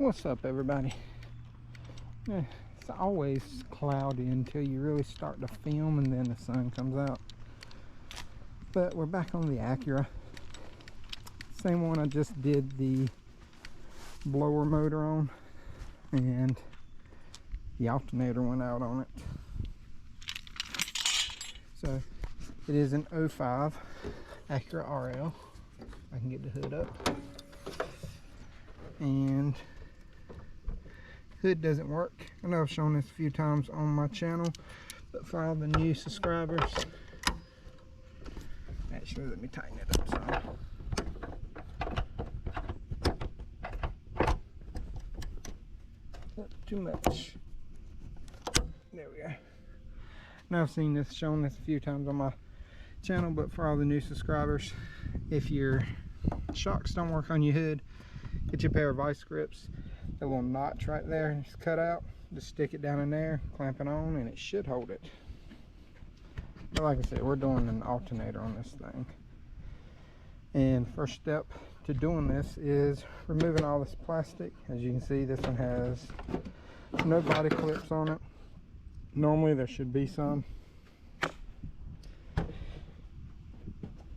What's up, everybody? It's always cloudy until you really start to film and then the sun comes out. But we're back on the Acura. Same one I just did the blower motor on, and the alternator went out on it. So it is an 05 Acura RL. I can get the hood up. And hood doesn't work. I know I've shown this a few times on my channel, but for all the new subscribers, actually let me tighten it up some. Not too much. There we go. Now I've seen this, shown this a few times on my channel, but for all the new subscribers, if your shocks don't work on your hood, get you a pair of vice grips. A little notch right there, just cut out, just stick it down in there, clamp it on, and it should hold it. But like I said, we're doing an alternator on this thing. And first step to doing this is removing all this plastic. As you can see, this one has no body clips on it. Normally there should be some.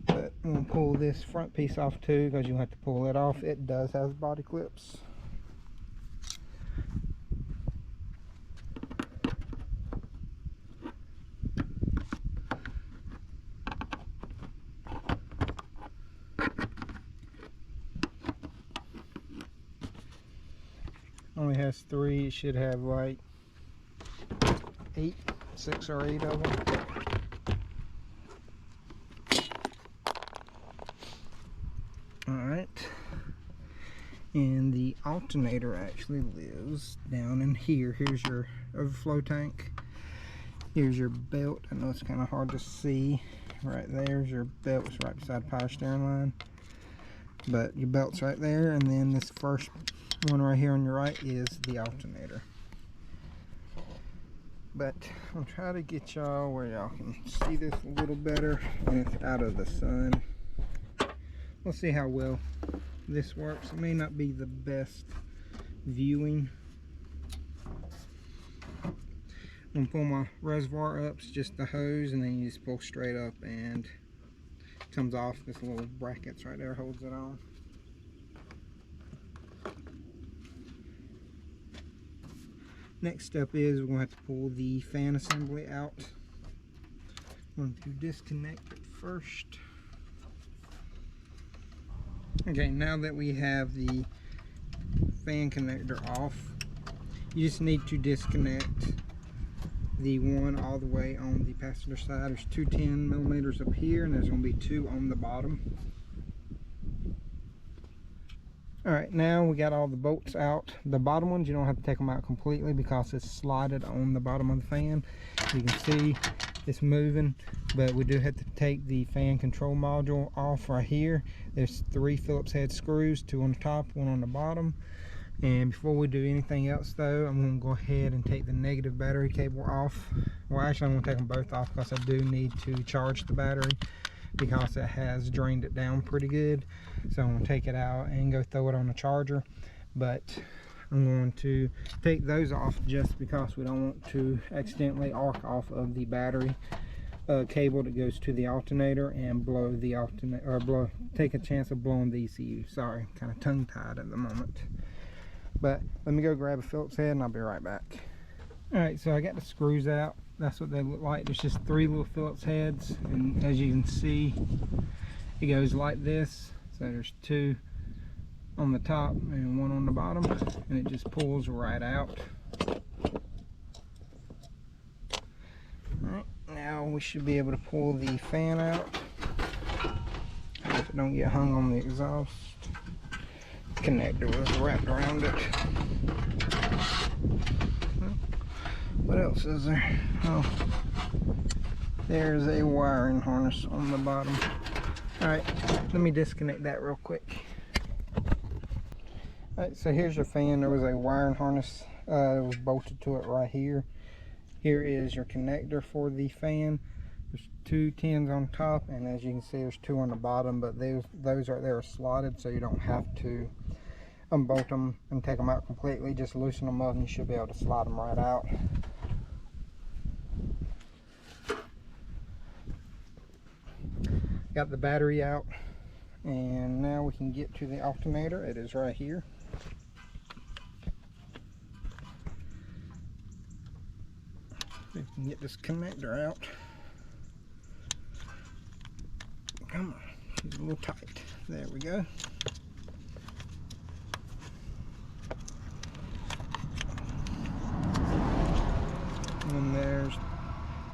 But I'm going to pull this front piece off too, because you'll have to pull it off. It does have body clips. Only has 3. It should have like 6 or 8 of them. Alright, and the alternator actually lives down in here. Here's your overflow tank. Here's your belt. I know it's kind of hard to see. Right there's your belt. It's right beside the power steering line. But your belt's right there, and then this first one right here on your right is the alternator. But I'll try to get y'all where y'all can see this a little better when it's out of the sun. We'll see how well this works. It may not be the best viewing. I'm gonna pull my reservoir up. It's just the hose, and then you just pull straight up and it comes off. This little brackets right there holds it on. Next step is we're going to have to pull the fan assembly out. I'm going to disconnect it first. Okay, now that we have the fan connector off, you just need to disconnect the one all the way on the passenger side. There's 2 10mm up here, and there's going to be 2 on the bottom. Alright, now we got all the bolts out. The bottom ones, you don't have to take them out completely because it's slotted on the bottom of the fan. You can see it's moving, but we do have to take the fan control module off right here. There's 3 Phillips head screws, 2 on the top, 1 on the bottom. And before we do anything else though, I'm going to go ahead and take the negative battery cable off. Well, actually I'm going to take them both off because I do need to charge the battery, because it has drained it down pretty good. So I'm going to take it out and go throw it on the charger. But I'm going to take those off just because we don't want to accidentally arc off of the battery cable that goes to the alternator and blow the alternator, or take a chance of blowing the ECU. Sorry, kind of tongue tied at the moment. But let me go grab a Phillips head and I'll be right back. Alright, so I got the screws out. That's what they look like. There's just 3 little Phillips heads, and as you can see, it goes like this. So there's 2 on the top and 1 on the bottom, and it just pulls right out. Alright, now we should be able to pull the fan out if it don't get hung on the exhaust. Connector was wrapped around it. What else is there? Oh, there's a wiring harness on the bottom. Alright, let me disconnect that real quick. Alright, so here's your fan. There was a wiring harness that was bolted to it right here. Here is your connector for the fan. There's 2 10s on top, and as you can see there's 2 on the bottom, but those right there are slotted, so you don't have to unbolt them and take them out completely. Just loosen them up and you should be able to slide them right out. Got the battery out, and now we can get to the alternator. It is right here. See if we can get this connector out. Come on, she's a little tight. There we go. And then there's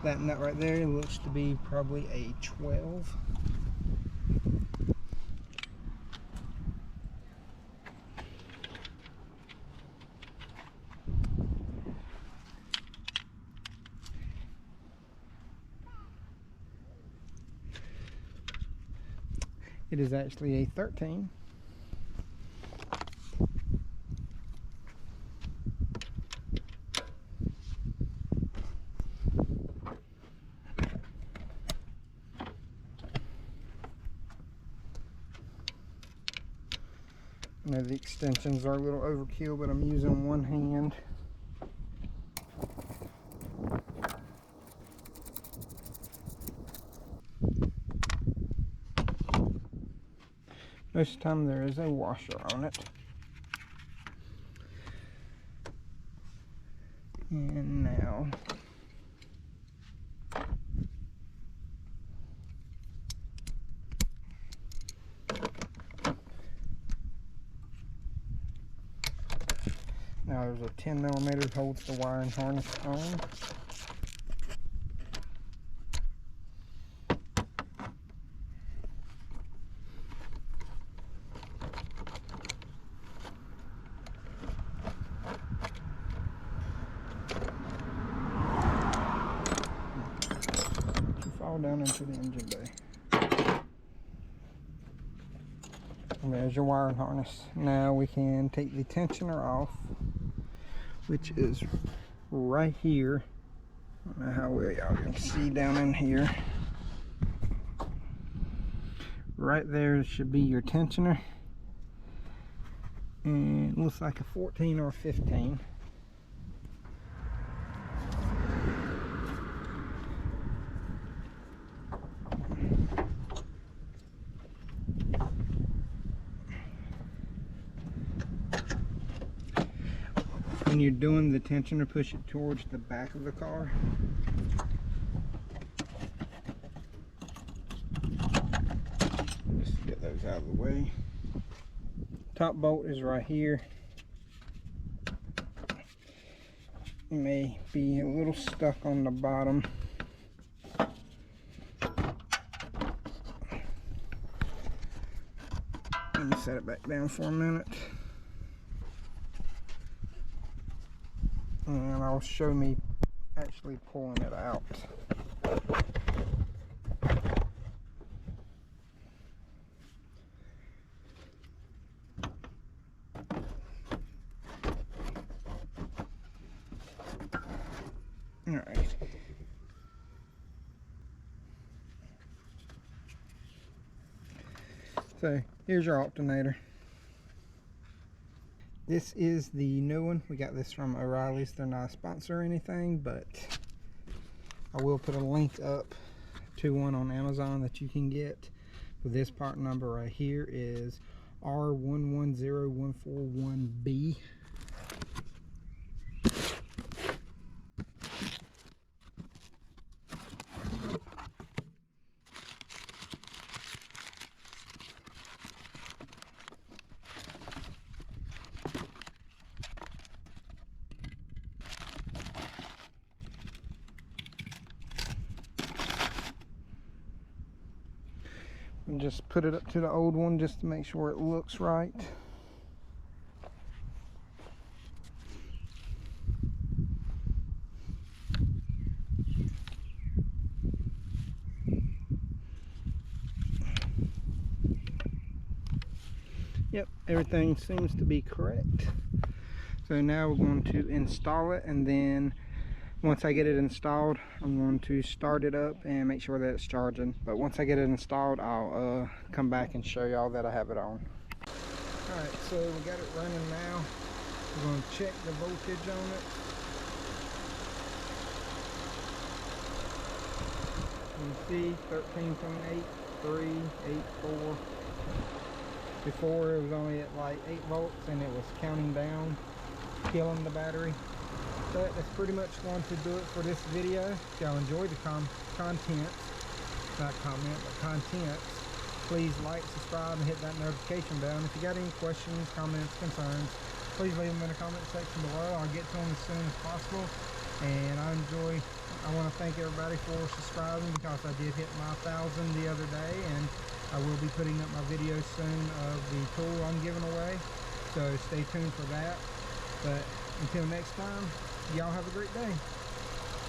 that nut right there. It looks to be probably a 12. It is actually a 13. Now the extensions are a little overkill, but I'm using one hand. Most of the time there is a washer on it. And now there's a 10mm that holds the wiring harness on. Fall down into the engine bay. And there's your wiring harness. Now we can take the tensioner off, which is right here. I don't know how well y'all can see down in here. Right there should be your tensioner. And it looks like a 14 or a 15. When you're doing the tensioner, push it towards the back of the car. Just get those out of the way. Top bolt is right here. It may be a little stuck on the bottom. Let me set it back down for a minute. And I'll show me actually pulling it out. All right. So here's your alternator. This is the new one. We got this from O'Reilly's. They're not a sponsor or anything, but I will put a link up to one on Amazon that you can get. But this part number right here is R110141B. And just put it up to the old one just to make sure it looks right. Yep, everything seems to be correct. So now we're going to install it, and then once I get it installed, I'm going to start it up and make sure that it's charging. But once I get it installed, I'll come back and show y'all that I have it on. Alright, so we got it running now. We're going to check the voltage on it. You can see 13.8384. Before it was only at like 8 volts and it was counting down, killing the battery. But that's pretty much going to do it for this video. If y'all enjoyed the contents, not comment, but contents, please like, subscribe, and hit that notification bell. And if you got any questions, comments, concerns, please leave them in the comment section below. I'll get to them as soon as possible. And I want to thank everybody for subscribing, because I did hit my 1,000 the other day, and I will be putting up my video soon of the tool I'm giving away. So stay tuned for that. But until next time, y'all have a great day.